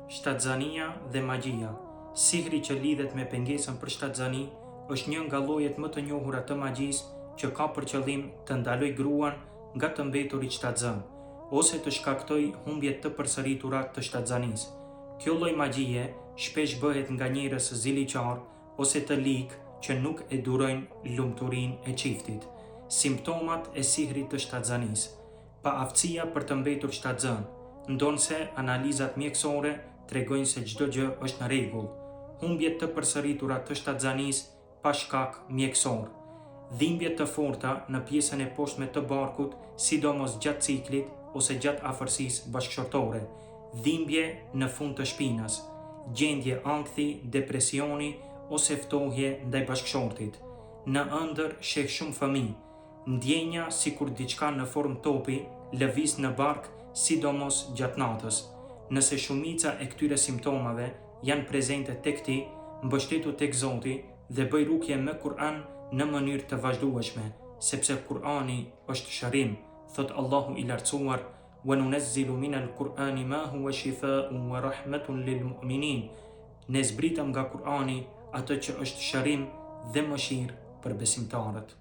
Shtatzania dhe magjia. Sihri që lidhet me pengesën për shtatzani është një nga llojet më të njohura të magjisë që ka për qëllim të ndaloj gruan nga të mbeturit shtatzan ose të shkaktoj humbje të përsëritura të shtatzanisë. Kjo lloj magjie shpesh bëhet nga njerëz ziliqar ose të lig që nuk e durojnë lumturinë e çiftit. Simptomat e sihrit të shtatzanisë. Paaftësia për të mbetur shtatzan, ndonse analizat mjekësore tregojnë se çdo gjë është në rregull. Humbjet të përsëritura të shtatzanisë pa shkak mjekësor. Dhimbje të forta në pjesën e poshtme të barkut, sidomos gjatë ciklit ose gjatë afërsisë bashkëshortore. Dhimbje në fund të shpinës. Gjendje ankthi, depresioni ose ftohje ndaj bashkëshortit. Në ëndër sheh shumë fëmijë. Ndjenja sikur diçka në formë topi lëviz në bark, sidomos gjatë natës. Nëse shumica e këtyre simptomave janë prezente tek ti, mbështetu tek Zoti dhe bëj rukje me Kur'an në mënyrë të vazhdueshme, sepse Kur'ani është shërim, thot Allahu i lartësuar: "Wa nunazzilu minal Qur'ani ma huwa shifaa'un wa rahmatun lil mu'minin." Ne zbritëm nga Kur'ani atë që është shërim dhe mëshirë për besimtarët.